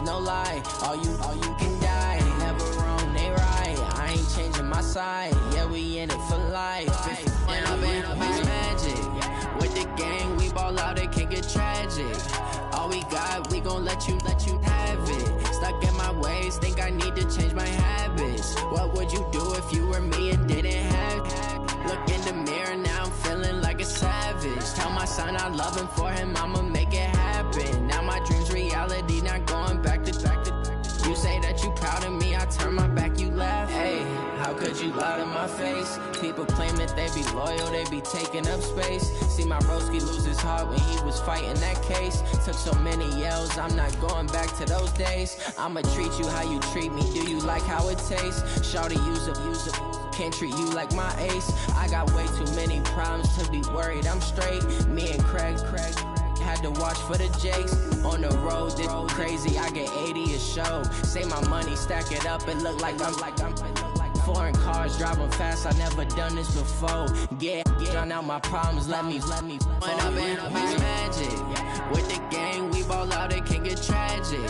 no lie. All you can die. Never wrong, they right. I ain't changing my side. Yeah, we in it for life. And I've been magic. With the gang, we ball out, it can get tragic. All we got, we gon' let you have it. Stuck in my ways, think I need to change my habits. What would you do if you were me and didn't have it? Look in the mirror, now I'm feeling like a savage. Tell my son I love him, for him I'ma make it happen. Now my dream's reality, not going back to. You say that you proud of me, I turn my back, you laugh. Hey, how could you lie to my face? People claim that they be loyal, they be taking up space. See my broski lose his heart when he was fighting that case. Took so many yells, I'm not going back to those days. I'ma treat you how you treat me, do you like how it tastes? Shawty, use up, can't treat you like my ace. I got way too many problems to be worried, I'm straight. Me and Craig had to watch for the Jakes. On the road, this crazy, I get 80 a show. Say my money, stack it up, it look like I'm foreign cars, driving fast, I never done this before. Yeah, drown out my problems, let me When I've been magic. With the gang, we ball out, it can get tragic.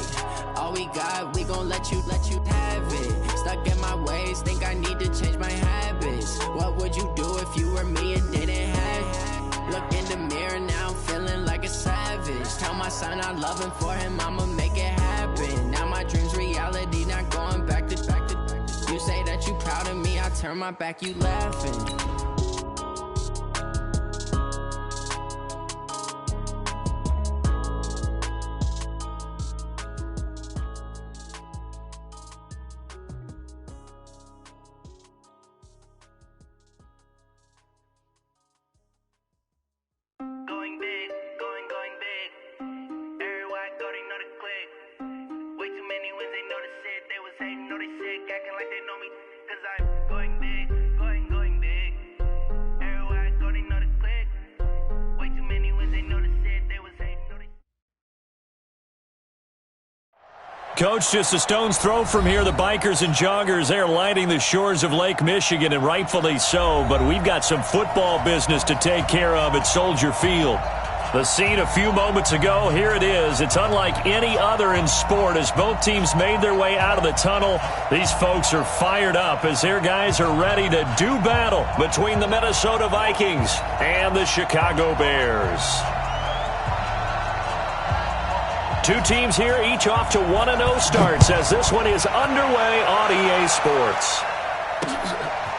All we got, we gon' let you have it. Stuck in my ways, think I need to change my habits. What would you do if you were me and didn't have it? Look in the mirror, now I'm feeling like a savage. Tell my son I love him, for him I'ma make it happen. Now my dream's reality, not going back to. You say that you proud of me, I turn my back, you laughing. Coach, just a stone's throw from here. The bikers and joggers, they're lining the shores of Lake Michigan, and rightfully so. But we've got some football business to take care of at Soldier Field. The scene a few moments ago, here it is. It's unlike any other in sport. As both teams made their way out of the tunnel, these folks are fired up as their guys are ready to do battle between the Minnesota Vikings and the Chicago Bears. Two teams here, each off to 1-0 starts as this one is underway on EA Sports.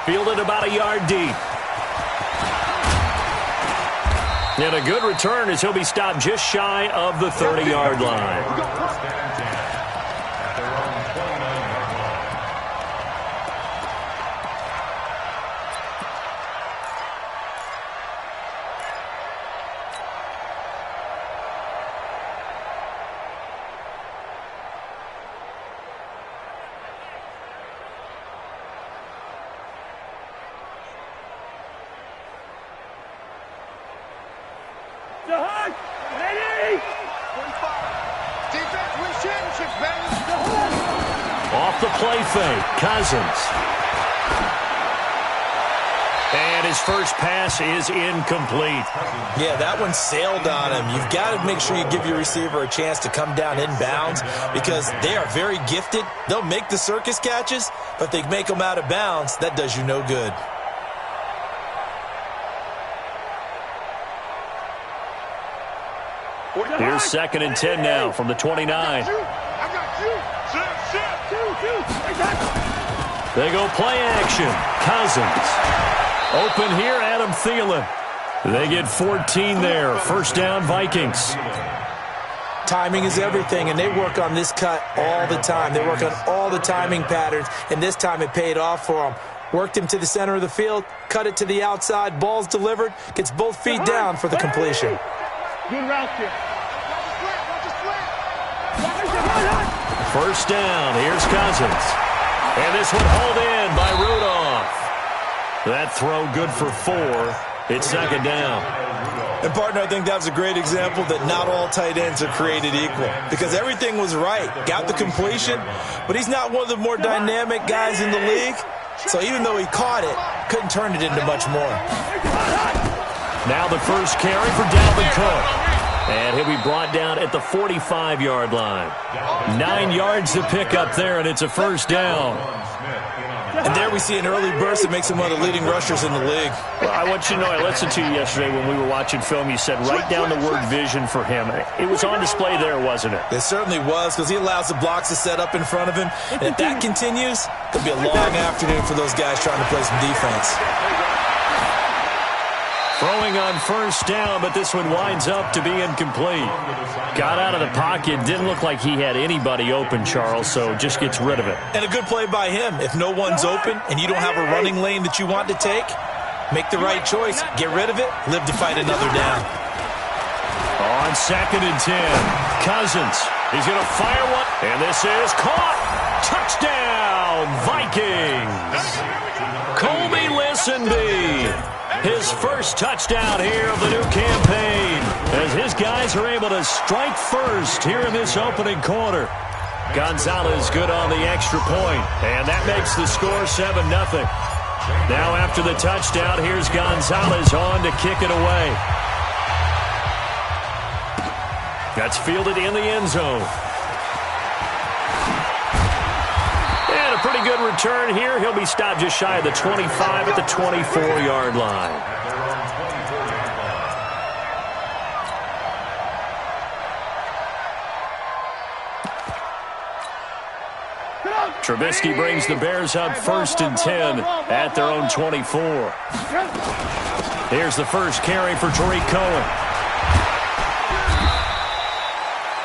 Fielded about a yard deep. And a good return as he'll be stopped just shy of the 30-yard line. Off the play fake, Cousins. And his first pass is incomplete. Yeah, that one sailed on him. You've got to make sure you give your receiver a chance to come down inbounds because they are very gifted. They'll make the circus catches, but they make them out of bounds. That does you no good. Here's 2nd and 10 now from the 29. They go play action. Cousins. Open here, Adam Thielen. They get 14 there. First down, Vikings. Timing is everything, and they work on this cut all the time. They work on all the timing patterns, and this time it paid off for them. Worked him to the center of the field, cut it to the outside, ball's delivered, gets both feet down for the completion. Good route here. First down, here's Cousins. And this one hauled in by Rudolph. That throw good for 4. It's 2nd down. And, partner, I think that was a great example that not all tight ends are created equal because everything was right. Got the completion, but he's not one of the more dynamic guys in the league. So even though he caught it, couldn't turn it into much more. Now the first carry for Dalvin Cook. And he'll be brought down at the 45-yard line. 9 yards to pick up there, and it's a first down. And there we see an early burst that makes him one of the leading rushers in the league. Well, I want you to know, I listened to you yesterday when we were watching film. You said write down the word vision for him. It was on display there, wasn't it? It certainly was, because he allows the blocks to set up in front of him. And if that continues, it'll be a long afternoon for those guys trying to play some defense. Throwing on first down, but this one winds up to be incomplete. Got out of the pocket. Didn't look like he had anybody open, Charles, so just gets rid of it. And a good play by him. If no one's open and you don't have a running lane that you want to take, make the right choice. Get rid of it. Live to fight another down. On 2nd and 10, Cousins. He's going to fire one, and this is caught. Touchdown, Vikings. Colby Listenby. His first touchdown here of the new campaign as his guys are able to strike first here in this opening quarter. Gonzalez good on the extra point, and that makes the score 7-0. Now after the touchdown, here's Gonzalez on to kick it away. That's fielded in the end zone. And a pretty good return here. He'll be stopped just shy of the 25 at the 24-yard line. Trubisky brings the Bears up 1st and 10 at their own 24. Here's the first carry for Tariq Cohen.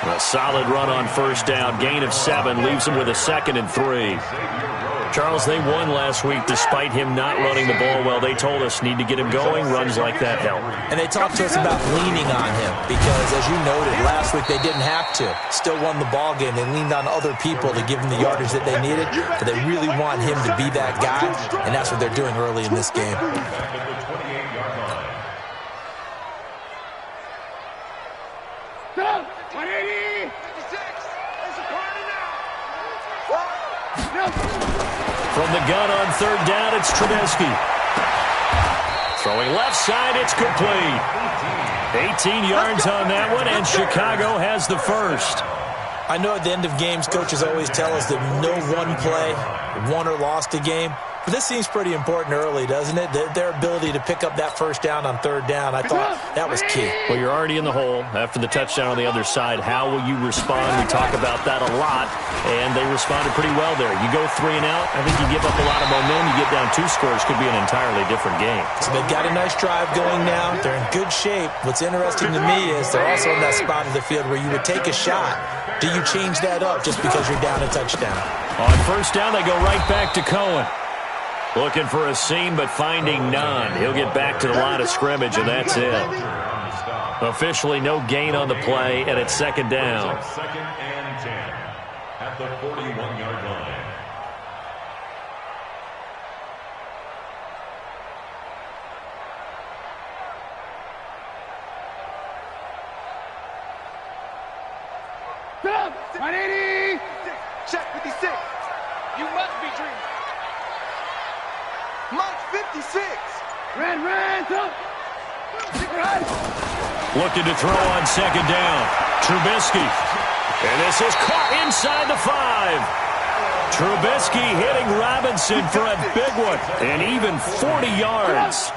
A solid run on first down. Gain of 7 leaves him with a 2nd and 3. Charles, they won last week despite him not running the ball well. They told us need to get him going. Runs like that help. And they talked to us about leaning on him because, as you noted, last week they didn't have to. Still won the ball game. They leaned on other people to give them the yardage that they needed. But they really want him to be that guy, and that's what they're doing early in this game. From the gun on 3rd down, it's Trubisky. Throwing left side, it's complete. 18 yards on that one, and Chicago has the first. I know at the end of games, coaches always tell us that no one play won or lost a game. But this seems pretty important early, doesn't it? Their ability to pick up that first down on 3rd down, I thought that was key. Well, you're already in the hole after the touchdown on the other side. How will you respond? We talk about that a lot, and they responded pretty well there. You go 3 and out, I think you give up a lot of momentum. You get down 2 scores, could be an entirely different game. So they've got a nice drive going now. They're in good shape. What's interesting to me is they're also in that spot of the field where you would take a shot. Do you change that up just because you're down a touchdown? On first down, they go right back to Cohen. Looking for a seam, but finding none. He'll get back to the line of scrimmage, and that's it. Officially no gain on the play, and it's 2nd down. 2nd and 10 at the 41-yard line. Stop! 180! Check 56. You must be dreaming. Mark 56. Red, up. Looking to throw on 2nd down. Trubisky. And this is caught inside the 5. Trubisky hitting Robinson for a big one. And even 40 yards.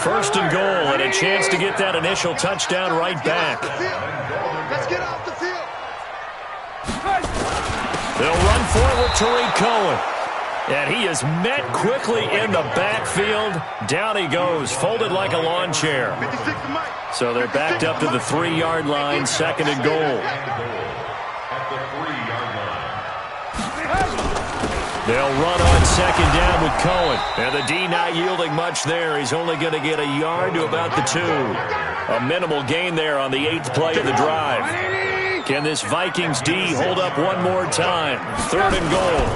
1st and goal, and a chance to get that initial touchdown right back. Let's get off the field. They'll run for it with Tariq Cohen. And he is met quickly in the backfield. Down he goes, folded like a lawn chair. So they're backed up to the 3-yard line, 2nd and goal. They'll run on 2nd down with Cohen. And the D not yielding much there. He's only going to get a yard to about the 2. A minimal gain there on the 8th play of the drive. Can this Vikings D hold up one more time? 3rd and goal.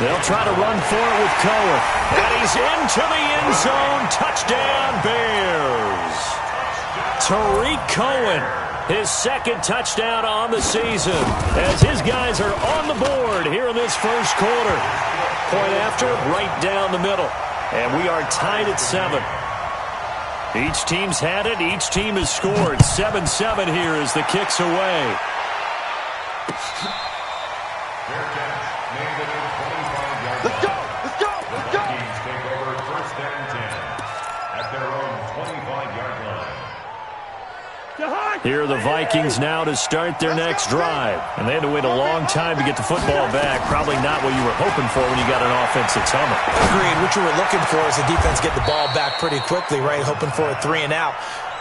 They'll try to run for it with Cohen. And he's into the end zone. Touchdown, Bears. Tariq Cohen, his 2nd touchdown on the season as his guys are on the board here in this first quarter. Point after, right down the middle. And we are tied at 7. Each team's had it. Each team has scored. 7-7 here as the kick's away. Let's go! Let's go! Let's go! Vikings take over first and 10 at their own 25-yard line. Here are the Vikings now to start their next drive. And they had to wait a long time to get the football back. Probably not what you were hoping for when you got an offense that's humming. Agreed. What you were looking for is the defense get the ball back pretty quickly, right? Hoping for a 3 and out.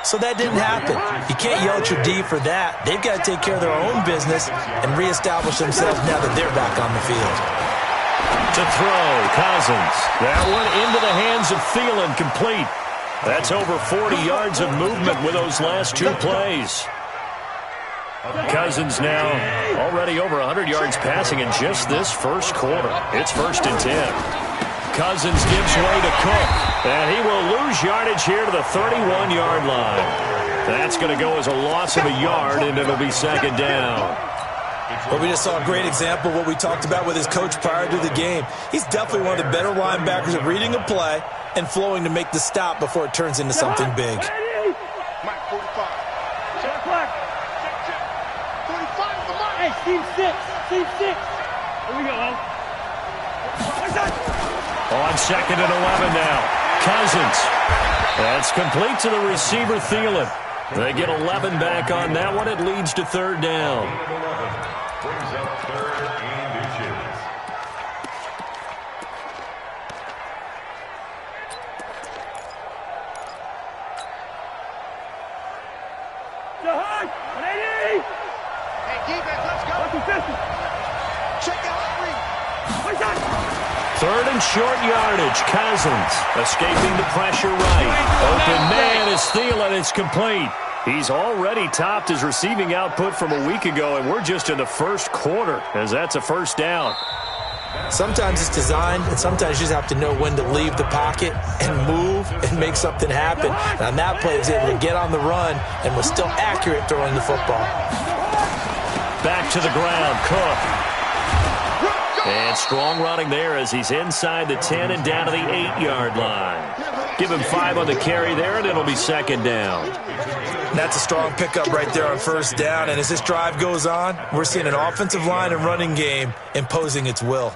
So that didn't happen. You can't yell at your D for that. They've got to take care of their own business and reestablish themselves now that they're back on the field. To throw, Cousins. That one into the hands of Thielen, complete. That's over 40 yards of movement with those last 2 plays. Cousins now already over 100 yards passing in just this first quarter. It's 1st and 10. Cousins gives way to Cook, and he will lose yardage here to the 31-yard line. That's going to go as a loss of a yard, and it'll be 2nd down. Well, we just saw a great example of what we talked about with his coach prior to the game. He's definitely one of the better linebackers at reading a play and flowing to make the stop before it turns into something big. Mike, 45. Check flag. Check. 45 the mark. Hey, Steve 6. Steve 6. Here we go, man. On 2nd and 11 now. Cousins. That's complete to the receiver, Thielen. They get 11 back on that one. It leads to 3rd down. Brings up 3rd and inches. Hey, defense, let's go. Check out Henry. 3rd and short yardage. Cousins escaping the pressure right. Open man is Thielen. It's complete. He's already topped his receiving output from a week ago, and we're just in the first quarter as that's a 1st down. Sometimes it's designed, and sometimes you just have to know when to leave the pocket and move and make something happen. And on that play, he was able to get on the run and was still accurate throwing the football. Back to the ground, Cook. And strong running there as he's inside the 10 and down to the 8-yard line. Give him 5 on the carry there, and it'll be 2nd down. That's a strong pickup right there on 1st down. And as this drive goes on, we're seeing an offensive line and running game imposing its will.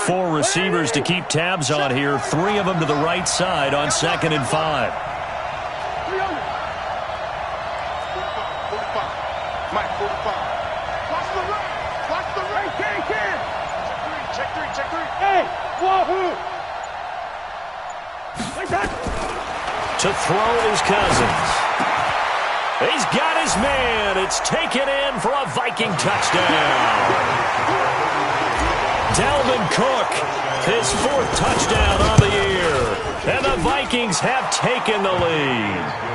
Four receivers to keep tabs on here. 3 of them to the right side on 2nd and 5. Mike, 45. Watch the right. Watch the right. Can. Check 3. Hey, wahoo! To throw is Cousins. He's got his man. It's taken in for a Viking touchdown. Dalvin Cook, his 4th touchdown on the year. And the Vikings have taken the lead.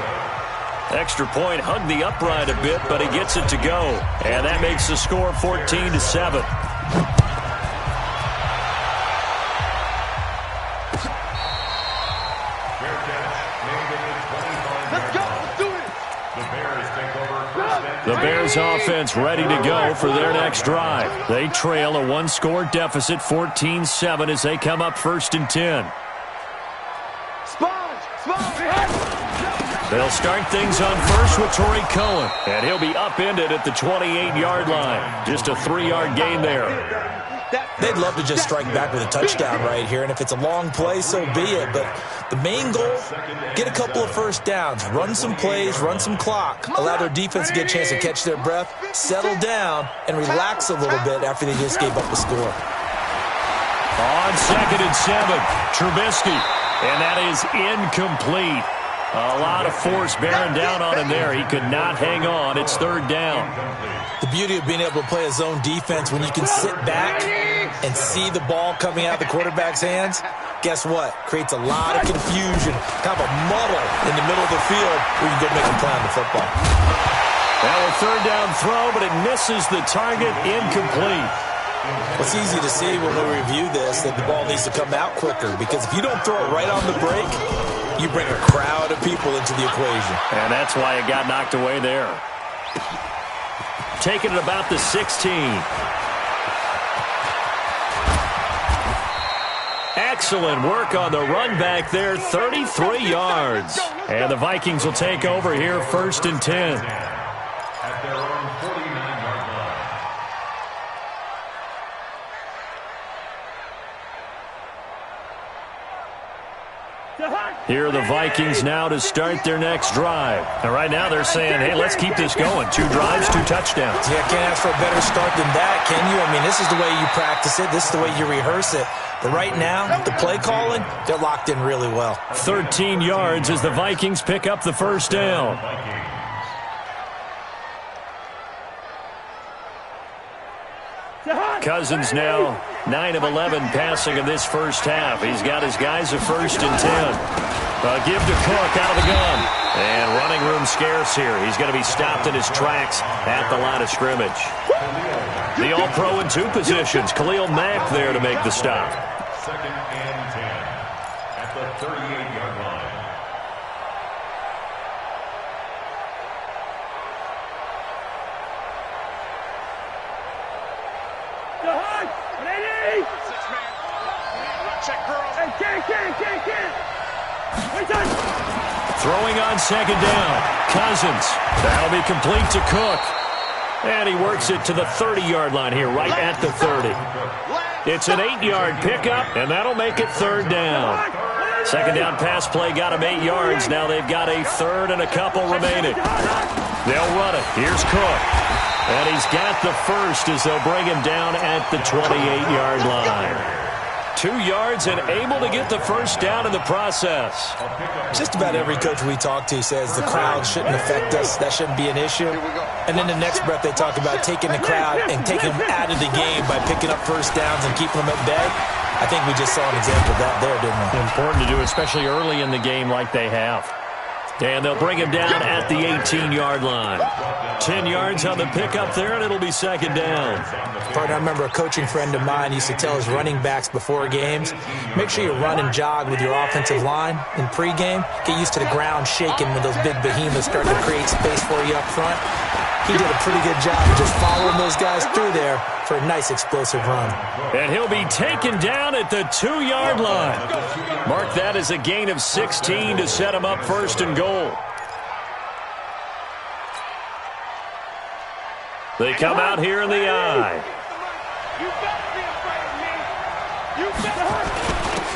Extra point hugged the upright a bit, but he gets it to go. And that makes the score 14-7. Let's go. Let's do it. The Bears take over first and The Bears offense ready to go for their next drive. They trail a 1-score deficit, 14-7, as they come up 1st and 10. Sponge. They'll start things on first with Torrey Cohen, and he'll be upended at the 28-yard line. Just a 3-yard gain there. They'd love to just strike back with a touchdown right here, and if it's a long play, so be it. But the main goal, get a couple of 1st downs, run some plays, run some clock, allow their defense to get a chance to catch their breath, settle down, and relax a little bit after they just gave up the score. On 2nd and 7, Trubisky, and that is incomplete. A lot of force bearing down on him there. He could not hang on. It's 3rd down. The beauty of being able to play a zone defense when you can sit back and see the ball coming out of the quarterback's hands, guess what? Creates a lot of confusion, kind of a muddle in the middle of the field where you can go make a play on the football. Now a 3rd down throw, but it misses the target, incomplete. It's easy to see when we review this that the ball needs to come out quicker, because if you don't throw it right on the break, You bring a crowd of people into the equation. And that's why it got knocked away there. Taking it about the 16. Excellent work on the run back there, 33 yards. And the Vikings will take over here, 1st and 10. At their own 49-yard line. Here are the Vikings now to start their next drive. And right now they're saying, hey, let's keep this going. 2 drives, 2 touchdowns. Yeah, can't ask for a better start than that, can you? I mean, this is the way you practice it. This is the way you rehearse it. But right now, the play calling, they're locked in really well. 13 yards as the Vikings pick up the first down. Cousins now 9 of 11 passing in this first half. He's got his guys at 1st and 10. A give to Cook out of the gun. And running room scarce here. He's going to be stopped in his tracks at the line of scrimmage. The All-Pro in 2 positions. Khalil Mack there to make the stop. 2nd and 10 at the 38-yard line. Throwing on 2nd down. Cousins. That'll be complete to Cook. And he works it to the 30-yard line here, right at the 30. It's an 8-yard pickup, and that'll make it 3rd down. 2nd down pass play got him 8 yards. Now they've got a 3rd and a couple remaining. They'll run it. Here's Cook. And he's got the first as they'll bring him down at the 28-yard line. 2 yards and able to get the first down in the process. Just about every coach we talk to says the crowd shouldn't affect us. That shouldn't be an issue. And then the next breath they talk about taking the crowd and taking them out of the game by picking up first downs and keeping them at bay. I think we just saw an example of that there, didn't we? Important to do, especially early in the game like they have. And they'll bring him down at the 18-yard line. 10 yards on the pickup there, and it'll be 2nd down. Partner, I remember a coaching friend of mine used to tell his running backs before games, make sure you run and jog with your offensive line in pregame. Get used to the ground shaking when those big behemoths start to create space for you up front. He did a pretty good job of just following those guys through there for a nice explosive run. And he'll be taken down at the 2-yard line. Mark that as a gain of 16 to set him up 1st and goal. They come out here in the eye.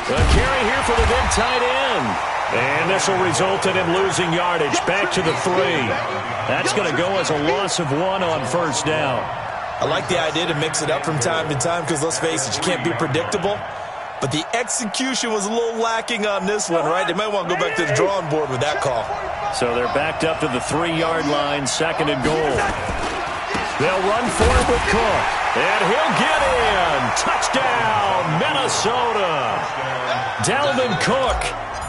The carry here for the big tight end. And this will result in him losing yardage. Back to the 3. That's going to go as a loss of 1 on 1st down. I like the idea to mix it up from time to time because, let's face it, you can't be predictable. But the execution was a little lacking on this one, right? They might want to go back to the drawing board with that call. So they're backed up to the 3-yard line, 2nd and goal. They'll run for it with Cook. And he'll get in. Touchdown, Minnesota. Dalvin Cook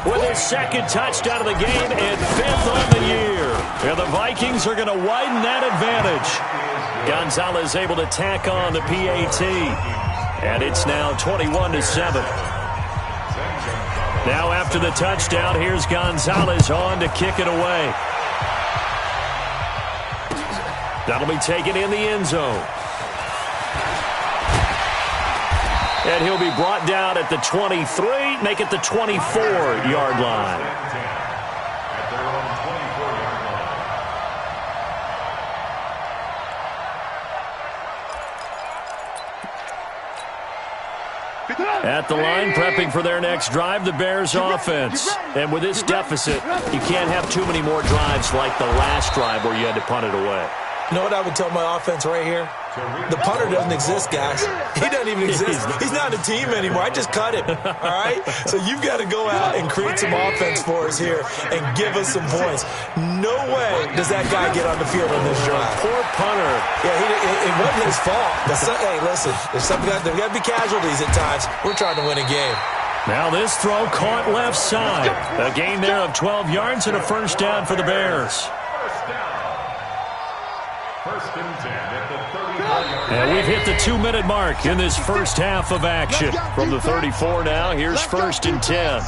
with his 2nd touchdown of the game and 5th on the year. And the Vikings are going to widen that advantage. Gonzalez able to tack on the PAT. And it's now 21-7. Now after the touchdown, here's Gonzalez on to kick it away. That'll be taken in the end zone. And he'll be brought down at the 23, make it the 24-yard line. At their own 24-yard line. At the line, prepping for their next drive, the Bears offense. And with this deficit, you can't have too many more drives like the last drive where you had to punt it away. You know what I would tell my offense right here? The punter doesn't exist, guys. He doesn't even exist. He's not a team anymore. I just cut him, all right? So you've got to go out and create some offense for us here and give us some points. No way does that guy get on the field on this drive. Poor punter. Yeah, it wasn't his fault. But hey, listen, there's got to be casualties at times. We're trying to win a game. Now this throw caught left side. A gain there of 12 yards and a first down for the Bears. First and 10 at the 34-yard line. And we've hit the 2-minute mark in this first half of action. From the 34 now, here's 1st and 10.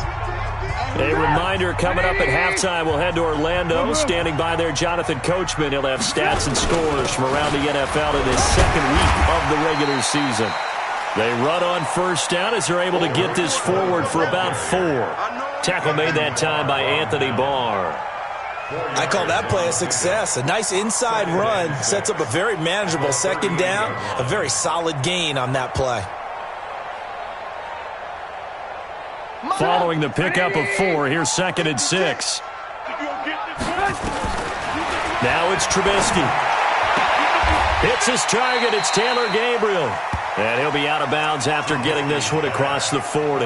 A reminder coming up at halftime, we'll head to Orlando. Standing by there, Jonathan Coachman. He'll have stats and scores from around the NFL in this second week of the regular season. They run on first down as they're able to get this forward for about 4. Tackle made that time by Anthony Barr. I call that play a success. A nice inside run sets up a very manageable second down, a very solid gain on that play. Following the pickup of 4, here's 2nd and 6. Now it's Trubisky. Hits his target. It's Taylor Gabriel. And he'll be out of bounds after getting this one across the 40.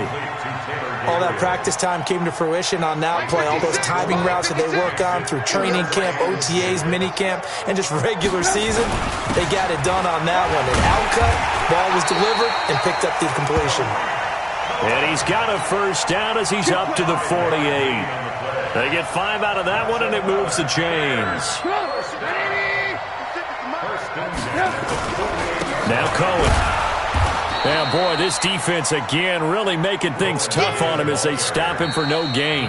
All that practice time came to fruition on that play. All those timing routes that they work on through training camp, OTAs, minicamp, and just regular season, they got it done on that one. An outcut, ball was delivered, and picked up the completion. And he's got a first down as he's up to the 48. They get 5 out of that one, and it moves the chains. Now Cohen. Now, boy, this defense again really making things tough on him as they stop him for no gain.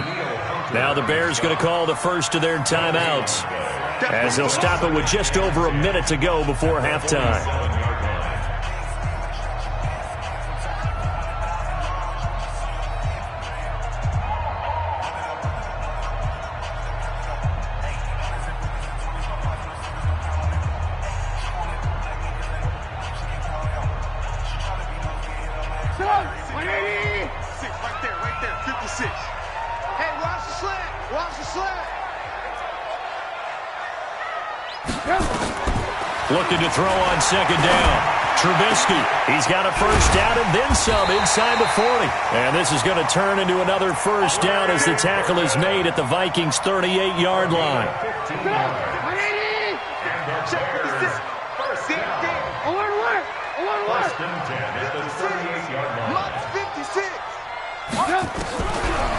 Now the Bears going to call the first of their timeouts as they'll stop it with just over a minute to go before halftime. Looking to throw on second down. Trubisky, he's got a first down and then some inside the 40. And this is going to turn into another first down as the tackle is made at the Vikings' 38-yard line.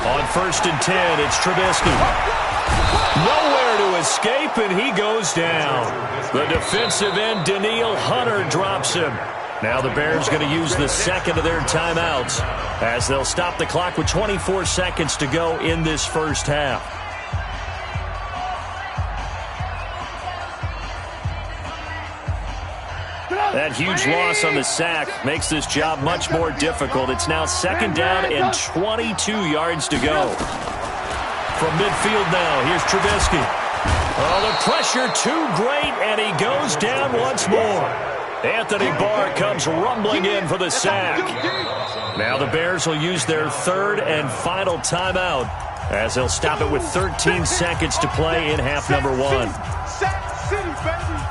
On 1st and 10, it's Trubisky. Nowhere to escape, and he goes down. The defensive end, Danielle Hunter, drops him. Now the Bears going to use the second of their timeouts as they'll stop the clock with 24 seconds to go in this first half. That huge loss on the sack makes this job much more difficult. It's now 2nd down and 22 yards to go. From midfield now, here's Trubisky. Oh, the pressure too great, and he goes down once more. Anthony Barr comes rumbling in for the sack. Now the Bears will use their 3rd and final timeout as they'll stop it with 13 seconds to play in half number 1. Sack City, baby.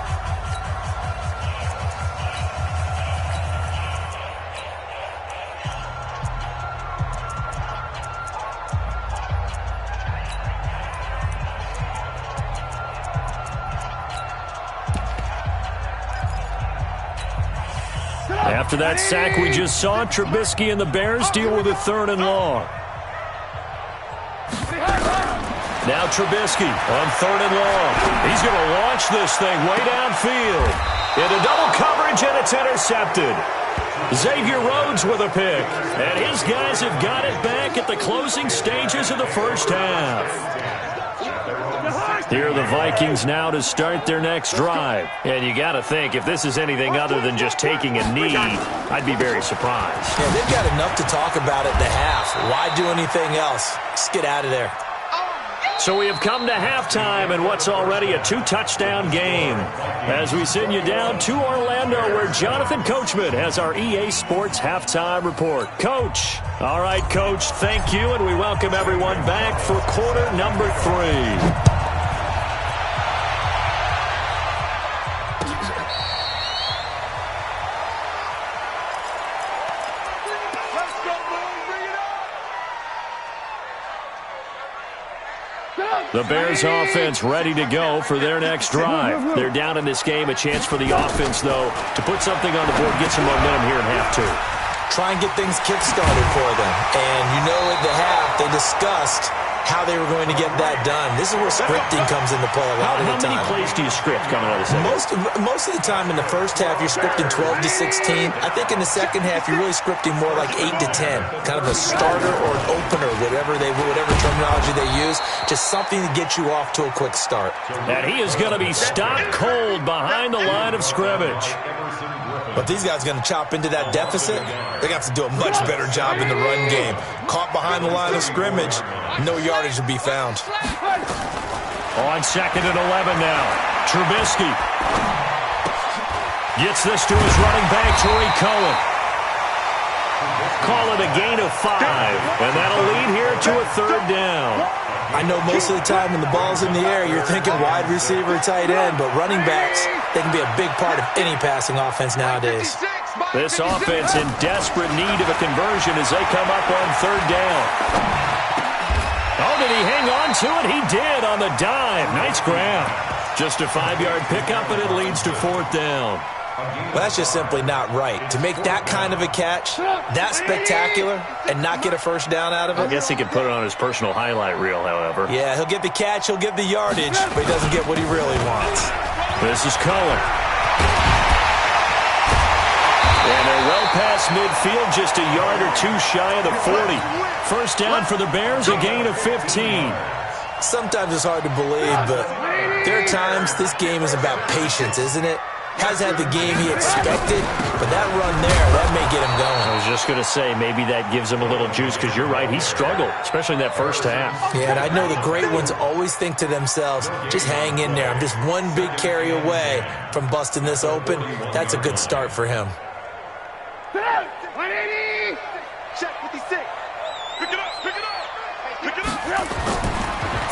After that sack we just saw, Trubisky and the Bears deal with a 3rd and long. Now Trubisky on 3rd and long. He's going to launch this thing way downfield. Into double coverage, and it's intercepted. Xavier Rhodes with a pick. And his guys have got it back at the closing stages of the first half. Here are the Vikings now to start their next drive. And you got to think, if this is anything other than just taking a knee, I'd be very surprised. Yeah, they've got enough to talk about at the half. Why do anything else? Just get out of there. So we have come to halftime in what's already a 2-touchdown game as we send you down to Orlando where Jonathan Coachman has our EA Sports Halftime Report. Coach. All right, Coach, thank you, and we welcome everyone back for quarter number 3. The Bears offense ready to go for their next drive. They're down in this game. A chance for the offense, though, to put something on the board, get some momentum here in half 2. Try and get things kick-started for them. And you know at the half they discussed how they were going to get that done. This is where scripting comes into play a lot of the time. How many plays do you script coming out of the second? Most of the time in the first half, you're scripting 12 to 16. I think in the second half, you're really scripting more like 8 to 10. Kind of a starter or an opener, whatever terminology they use. Just something to get you off to a quick start. And he is going to be stopped cold behind the line of scrimmage. But these guys are going to chop into that deficit. They're going to have to do a much better job in the run game. Caught behind the line of scrimmage, no yardage to be found. On 2nd and 11 now. Trubisky gets this to his running back, Tariq Cohen. Call it a gain of 5, and that'll lead here to a 3rd down. I know most of the time when the ball's in the air, you're thinking wide receiver, tight end, but running backs, they can be a big part of any passing offense nowadays. This offense in desperate need of a conversion as they come up on 3rd down. Oh, did he hang on to it? He did on the dive. Nice grab. Just a 5-yard pickup, and it leads to 4th down. Well, that's just simply not right. To make that kind of a catch, that spectacular, and not get a first down out of it. I guess he could put it on his personal highlight reel, however. Yeah, he'll get the catch, he'll get the yardage, but he doesn't get what he really wants. This is Cohen. And they're well past midfield, just a yard or two shy of the 40. First down for the Bears, a gain of 15. Sometimes it's hard to believe, but there are times this game is about patience, isn't it? Has had the game he expected, but that run there, that may get him going. I was just going to say, maybe that gives him a little juice, because you're right, he struggled, especially in that first half. Yeah, and I know the great ones always think to themselves, just hang in there. I'm just one big carry away from busting this open. That's a good start for him. 180! Check 56. Pick it up, pick it up, pick it up.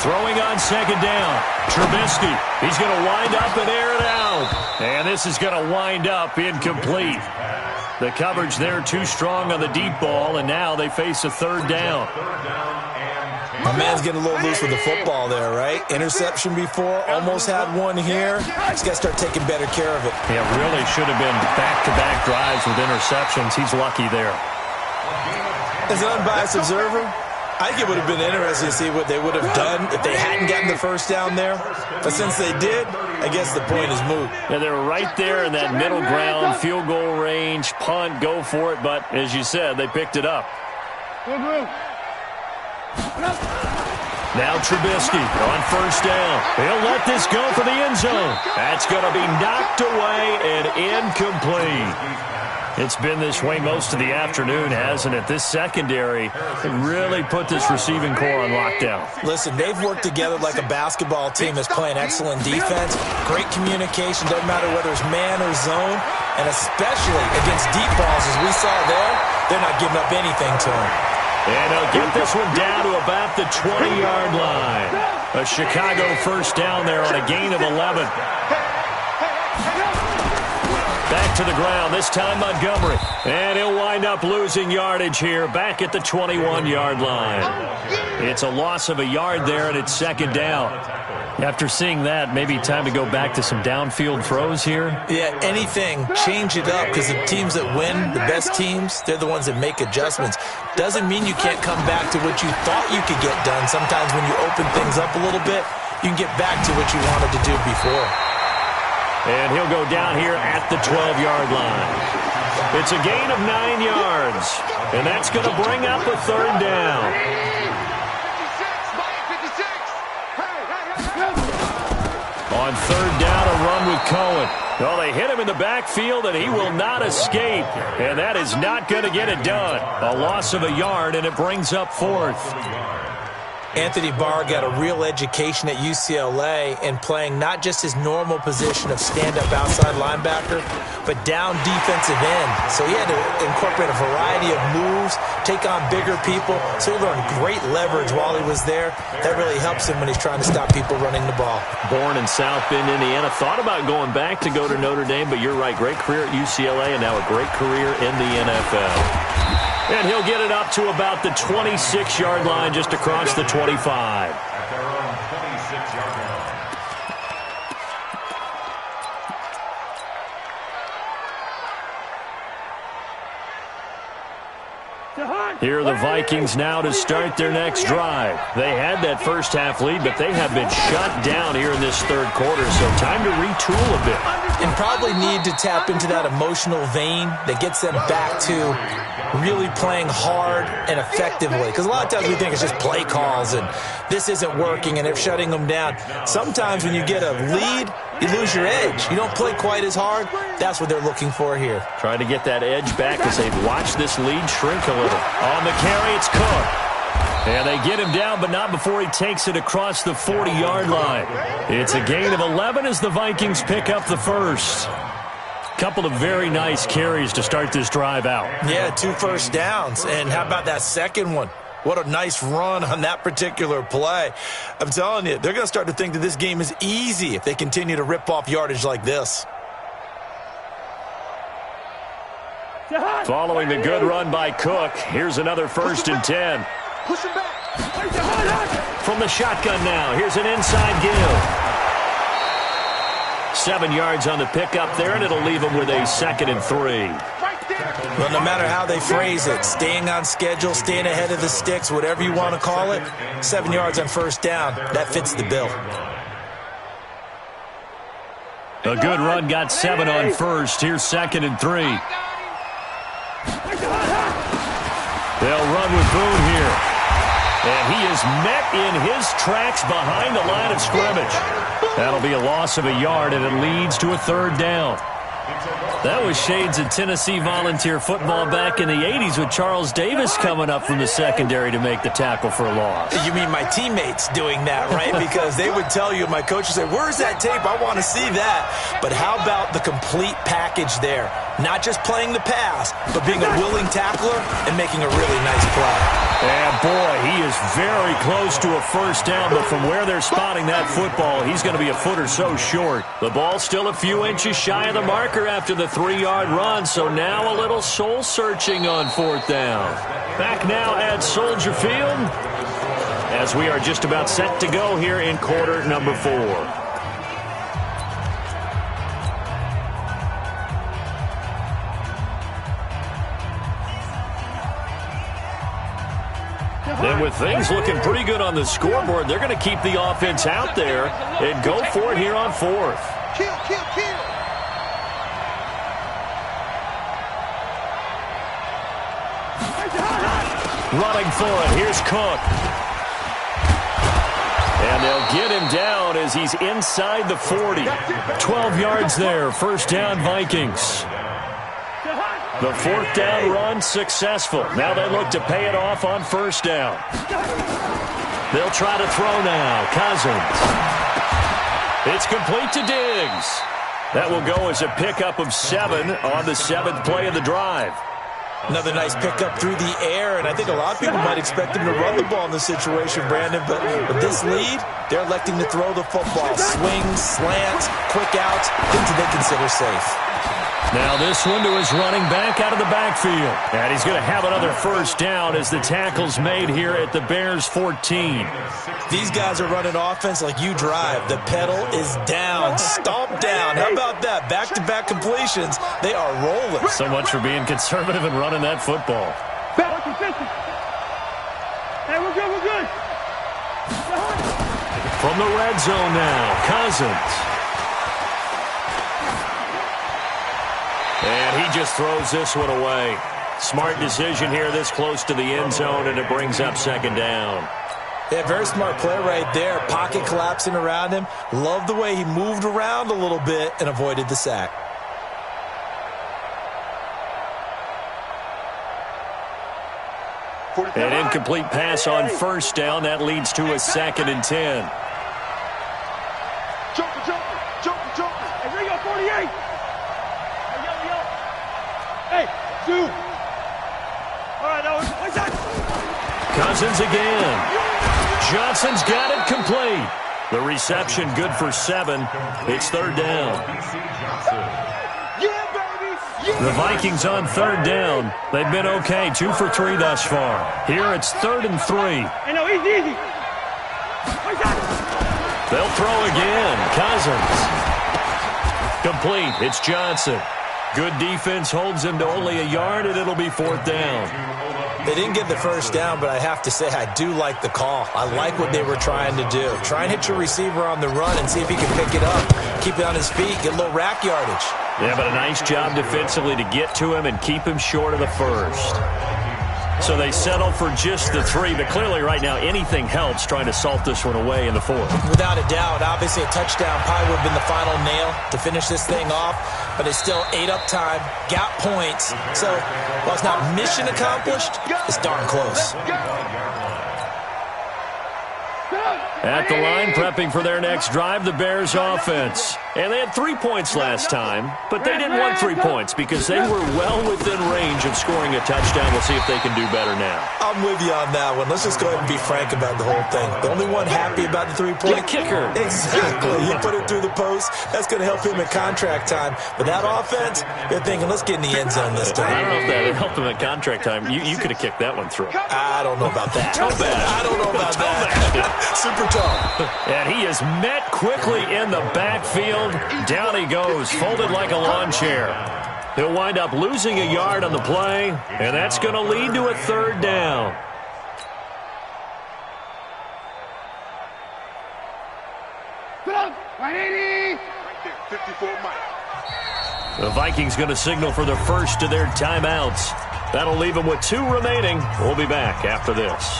Throwing on 2nd down. Trubisky. He's going to wind up and air it out. And this is going to wind up incomplete. The coverage there too strong on the deep ball, and now they face a 3rd down. My man's getting a little loose with the football there, right? Interception before, almost had one here. He's got to start taking better care of it. Yeah, really should have been back-to-back drives with interceptions. He's lucky there. As an unbiased observer, I think it would have been interesting to see what they would have done if they hadn't gotten the first down there. But since they did, I guess the point is moot. Yeah, they were right there in that middle ground, field goal range, punt, go for it. But as you said, they picked it up. Now Trubisky on 1st down. He'll let this go for the end zone. That's going to be knocked away and incomplete. It's been this way most of the afternoon, hasn't it? This secondary really put this receiving core on lockdown. Listen, they've worked together like a basketball team that's playing excellent defense. Great communication, doesn't matter whether it's man or zone. And especially against deep balls, as we saw there, they're not giving up anything to them. And they'll get this one down to about the 20-yard line. A Chicago first down there on a gain of 11. Back to the ground, this time Montgomery. And he'll wind up losing yardage here, back at the 21-yard line. It's a loss of a yard there, and it's 2nd down. After seeing that, maybe time to go back to some downfield throws here? Yeah, anything. Change it up, because the teams that win, the best teams, they're the ones that make adjustments. Doesn't mean you can't come back to what you thought you could get done. Sometimes when you open things up a little bit, you can get back to what you wanted to do before. And he'll go down here at the 12-yard line. It's a gain of 9 yards. And that's going to bring up a 3rd down. On 3rd down, a run with Cohen. Well, they hit him in the backfield, and he will not escape. And that is not going to get it done. A loss of a yard, and it brings up 4th. Anthony Barr got a real education at UCLA in playing not just his normal position of stand-up outside linebacker, but down defensive end. So he had to incorporate a variety of moves, take on bigger people. So he learned great leverage while he was there. That really helps him when he's trying to stop people running the ball. Born in South Bend, Indiana. Thought about going back to go to Notre Dame, but you're right. Great career at UCLA and now a great career in the NFL. And he'll get it up to about the 26-yard line, just across the 25. At their own 26-yard line. Here are the Vikings now to start their next drive. They had that first half lead, but they have been shut down here in this third quarter, so time to retool a bit. And probably need to tap into that emotional vein that gets them back to really playing hard and effectively. Because a lot of times we think it's just play calls and this isn't working and they're shutting them down. Sometimes when you get a lead, you lose your edge. You don't play quite as hard. That's what they're looking for here. Trying to get that edge back as they've watched this lead shrink a little. On the carry, it's Cook. And they get him down, but not before he takes it across the 40-yard line. It's a gain of 11 as the Vikings pick up the first. Couple of very nice carries to start this drive out. Yeah, 2 first downs. And how about that second one? What a nice run on that particular play. I'm telling you, they're going to start to think that this game is easy if they continue to rip off yardage like this. Following the good run by Cook, here's another 1st and 10. Push him back. From the shotgun now, here's an inside give. 7 yards on the pickup there, and it'll leave them with a 2nd and 3. Well, no matter how they phrase it, staying on schedule, staying ahead of the sticks, whatever you want to call it, 7 yards on first down, that fits the bill. A good run got 7 on first. Here's 2nd and 3. They'll run with Boone here. And he is met in his tracks behind the line of scrimmage. That'll be a loss of a yard, and it leads to a 3rd down. That was shades of Tennessee volunteer football back in the 80s with Charles Davis coming up from the secondary to make the tackle for a loss. You mean my teammates doing that, right? Because they would tell you, my coach would say, where's that tape? I want to see that. But how about the complete package there? Not just playing the pass, but being a willing tackler and making a really nice play. And boy, he is very close to a first down, but from where they're spotting that football, he's going to be a foot or so short. The ball's still a few inches shy of the marker after the 3-yard run, so now a little soul-searching on 4th down. Back now at Soldier Field as we are just about set to go here in quarter number 4. And with things looking pretty good on the scoreboard, they're going to keep the offense out there and go for it here on 4th. Kill, kill, kill. Running for it. Here's Cook. And they'll get him down as he's inside the 40. 12 yards there. 1st down, Vikings. The 4th down run successful. Now they look to pay it off on 1st down. They'll try to throw now. Cousins. It's complete to Diggs. That will go as a pickup of 7 on the 7th play of the drive. Another nice pickup through the air, and I think a lot of people might expect him to run the ball in this situation, Brandon, but with this lead, they're electing to throw the football. Swings, slants, quick outs, things that they consider safe. Now this one to his running back out of the backfield. And he's going to have another 1st down as the tackle's made here at the Bears 14. These guys are running offense like you drive. The pedal is down, stomp down. How about that? Back-to-back completions. They are rolling. So much for being conservative and running that football. Hey, we're good, we're good. From the red zone now, Cousins. And he just throws this one away. Smart decision here this close to the end zone, and it brings up 2nd down. Yeah, very smart play right there. Pocket collapsing around him. Love the way he moved around a little bit and avoided the sack. An incomplete pass on 1st down. That leads to a 2nd and 10. Jumper, jumper, jumper, jumper. Hey, Ringo, 48. Hey, 2. All right, that was Cousins again. Johnson's got it complete. The reception good for 7. It's 3rd down. Yeah, baby. Yeah. The Vikings on 3rd down. They've been okay, 2 for 3 thus far. Here it's 3rd and 3. Hey, no, easy. They'll throw again. Cousins. Complete. It's Johnson. Good defense holds him to only a yard, and it'll be 4th down. They didn't get the first down, but I have to say I do like the call. I like what they were trying to do. Try and hit your receiver on the run and see if he can pick it up, keep it on his feet, get a little rack yardage. Yeah, but a nice job defensively to get to him and keep him short of the first. So they settle for just the 3, but clearly right now anything helps trying to salt this one away in the 4th. Without a doubt, obviously a touchdown probably would have been the final nail to finish this thing off, but it's still ate up time, got points. So while it's not mission accomplished, it's darn close. At the line, prepping for their next drive, the Bears offense. And they had 3 points last time, but they didn't want 3 points because they were well within range of scoring a touchdown. We'll see if they can do better now. I'm with you on that one. Let's just go ahead and be frank about the whole thing. The only one happy about the 3-point kicker. Exactly. You put it through the post. That's going to help him at contract time. But that offense, they're thinking, let's get in the end zone this time. I don't know if that helped him at contract time. You could have kicked that one through. I don't know about that. Toe bad. I don't know about that. Super toe. And he is met quickly in the backfield. Down he goes, folded like a lawn chair. He'll wind up losing a yard on the play, and that's going to lead to a 3rd down. Right there, 54 miles. The Vikings going to signal for the first of their timeouts. That'll leave them with 2 remaining. We'll be back after this.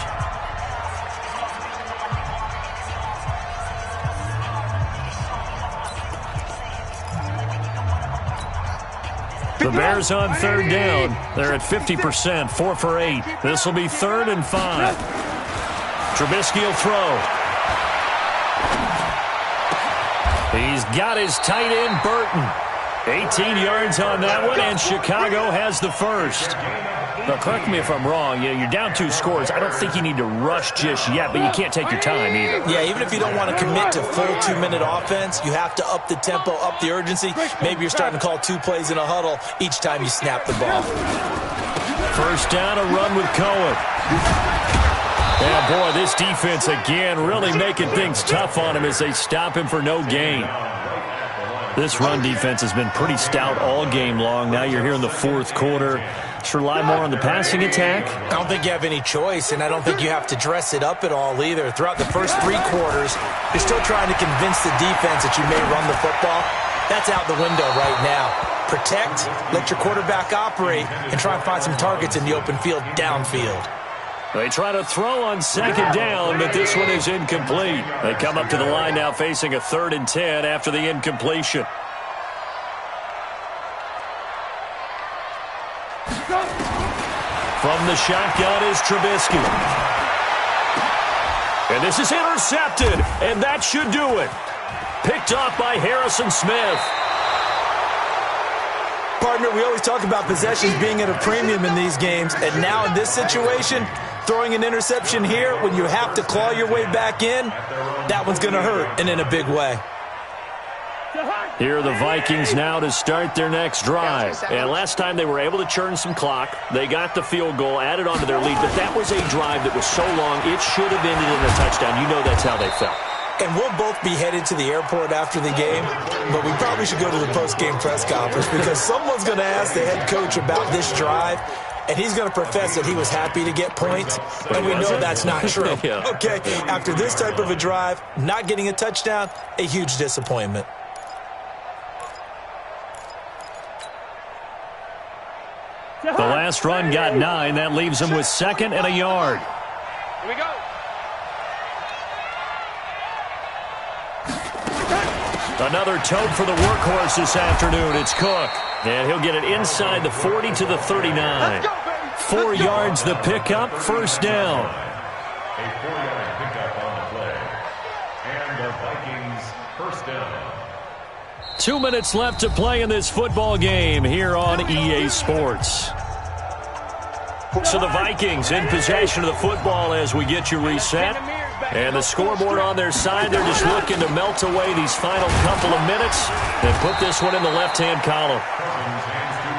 The Bears on 3rd down. They're at 50%, 4 for 8. This will be 3rd and 5. Trubisky will throw. He's got his tight end, Burton. 18 yards on that one, and Chicago has the first. Now, correct me if I'm wrong. You're down 2 scores. I don't think you need to rush just yet, but you can't take your time either. Yeah, even if you don't want to commit to full 2-minute offense, you have to up the tempo, up the urgency. Maybe you're starting to call 2 plays in a huddle each time you snap the ball. First down, a run with Cohen. Yeah, boy, this defense again really making things tough on him as they stop him for no gain. This run defense has been pretty stout all game long. Now you're here in the 4th quarter. Just rely more on the passing attack. I don't think you have any choice, and I don't think you have to dress it up at all either. Throughout the first 3 quarters, you're still trying to convince the defense that you may run the football. That's out the window right now. Protect, let your quarterback operate, and try and find some targets in the open field downfield. They try to throw on 2nd down, but this one is incomplete. They come up to the line now facing a 3rd and 10 after the incompletion. From the shotgun is Trubisky. And this is intercepted, and that should do it. Picked off by Harrison Smith. Partner, we always talk about possessions being at a premium in these games, and now in this situation, throwing an interception here when you have to claw your way back in, that one's going to hurt, and in a big way. Here are the Vikings now to start their next drive. And last time they were able to churn some clock. They got the field goal, added on to their lead, but that was a drive that was so long, it should have ended in a touchdown. You know that's how they felt. And we'll both be headed to the airport after the game, but we probably should go to the post-game press conference because someone's going to ask the head coach about this drive, and he's going to profess that he was happy to get points, and we know that's not true. Yeah. Okay, after this type of a drive, not getting a touchdown, a huge disappointment. The last run got 9. That leaves them with 2nd and a yard. Here we go. Another tote for the workhorse this afternoon. It's Cook. And he'll get it inside the 40 to the 39. 4 yards the pickup, 1st down. A 4-yard pickup on the play. And the Vikings 1st down. 2 minutes left to play in this football game here on EA Sports. So the Vikings in possession of the football as we get you reset. And the scoreboard on their side, they're just looking to melt away these final couple of minutes and put this one in the left-hand column.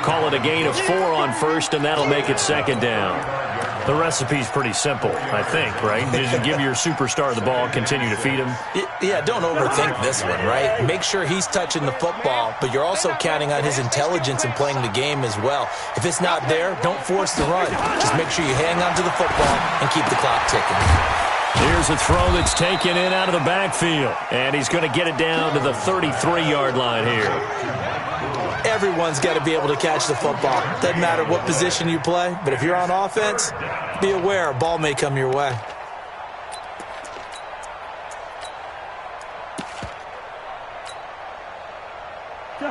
Call it a gain of 4 on 1st, and that'll make it 2nd down. The recipe's pretty simple, I think, right? Just give your superstar the ball, continue to feed him. Yeah, don't overthink this one, right? Make sure he's touching the football, but you're also counting on his intelligence in playing the game as well. If it's not there, don't force the run. Just make sure you hang on to the football and keep the clock ticking. Here's a throw that's taken in out of the backfield, and he's going to get it down to the 33-yard line here. Everyone's got to be able to catch the football. Doesn't matter what position you play, but if you're on offense, be aware a ball may come your way. I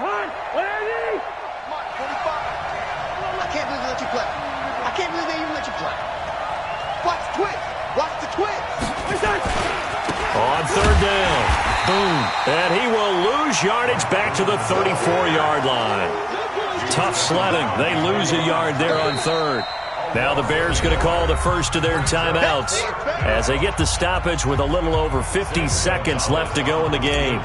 can't believe they let you play. I can't believe they even let you play. Watch the twist. Watch the twist. On third down. Boom. And he will lose yardage back to the 34-yard line. Tough sledding. They lose a yard there on third. Now the Bears going to call the first of their timeouts as they get the stoppage with a little over 50 seconds left to go in the game.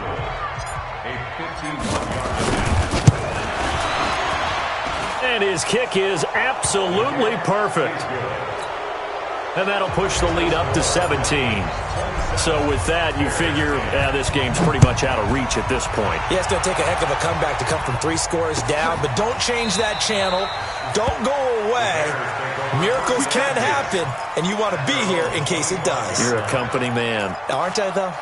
And his kick is absolutely perfect. And that'll push the lead up to 17. So with that, you figure this game's pretty much out of reach at this point. Yeah, it's going to take a heck of a comeback to come from 3 scores down, but don't change that channel. Don't go away. Miracles can happen, and you want to be here in case it does. You're a company man. Aren't I, though?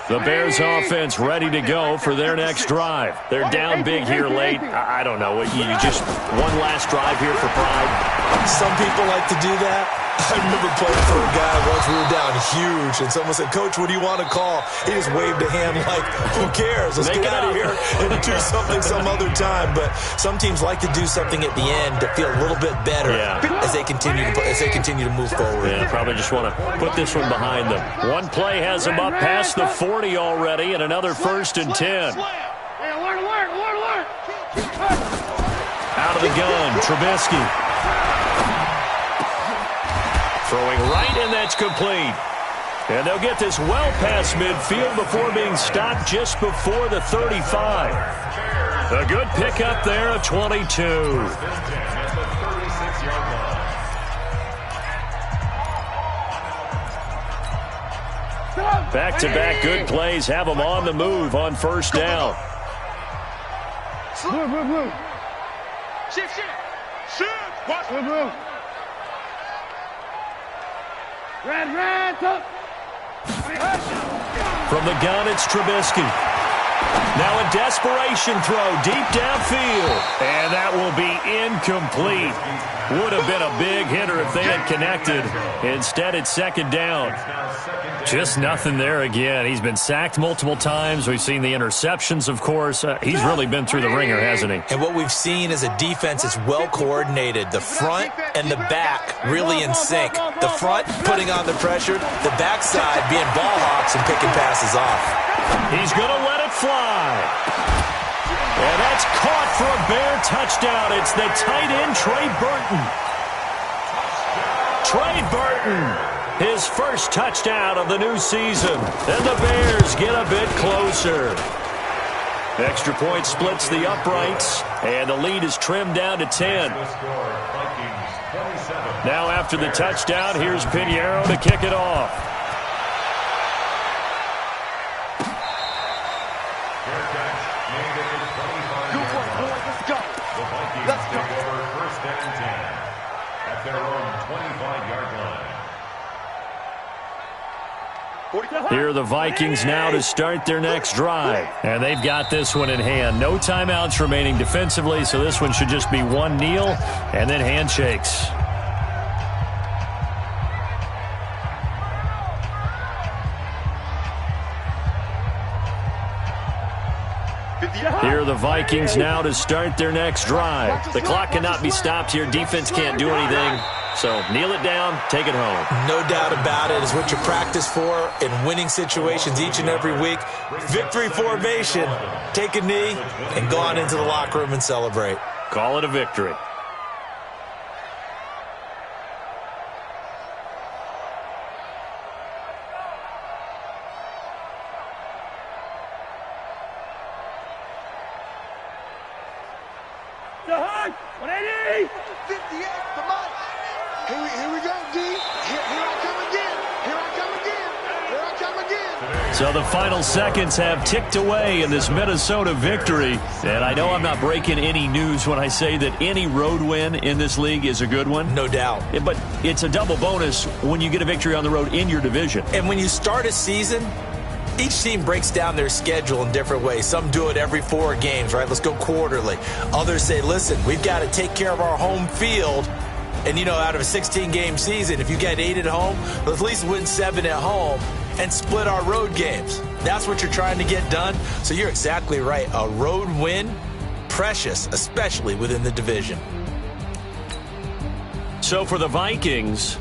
The Bears offense ready to go for their next drive. They're down big here late. I don't know. You just one last drive here for pride. Some people like to do that. I remember playing for a guy once. We were down huge, and someone said, "Coach, what do you want to call?" He just waved a hand like, "Who cares? Let's get out of here and do something some other time." But some teams like to do something at the end to feel a little bit better as they continue to move forward. Yeah, probably just want to put this one behind them. One play has them up past the 40 already, and another 1st and 10. Out of the gun, Trubisky. Throwing right, and that's complete. And they'll get this well past midfield before being stopped just before the 35. A good pickup there of 22. Back-to-back good plays have them on the move on first down. Move. Shift. Watch. Move. Red, top. From the gun, it's Trubisky. Now a desperation throw deep downfield. And that will be incomplete. Would have been a big hitter if they had connected. Instead, it's 2nd down. Just nothing there again. He's been sacked multiple times. We've seen the interceptions, of course. He's really been through the ringer, hasn't he? And what we've seen is a defense that's well coordinated. The front and the back really in sync. The front putting on the pressure. The backside being ball hawks and picking passes off. He's going to let it fly. And that's caught for a Bear touchdown. It's the tight end, Trey Burton. Trey Burton. His first touchdown of the new season. And the Bears get a bit closer. Extra point splits the uprights, and the lead is trimmed down to 10. Now after the touchdown, here's Pinheiro to kick it off. Let's go. First and 10 at their own 25-yard line. Here are the Vikings now to start their next drive. And they've got this one in hand. No timeouts remaining defensively, so this one should just be one kneel and then handshakes. Here are the Vikings now to start their next drive. The clock cannot be stopped here. Defense can't do anything. So kneel it down, take it home. No doubt about it. It's what you practice for in winning situations each and every week. Victory formation. Take a knee and go on into the locker room and celebrate. Call it a victory. 180. 58, come on. Here we go, D. Here I come again. Here I come again. Here I come again. So the final seconds have ticked away in this Minnesota victory. And I know I'm not breaking any news when I say that any road win in this league is a good one. No doubt. But it's a double bonus when you get a victory on the road in your division. And when you start a season, each team breaks down their schedule in different ways. Some do it every 4 games, right? Let's go quarterly. Others say, listen, we've got to take care of our home field. And, you know, out of a 16-game season, if you get 8 at home, let's at least win 7 at home and split our road games. That's what you're trying to get done. So you're exactly right. A road win, precious, especially within the division. So for the Vikings,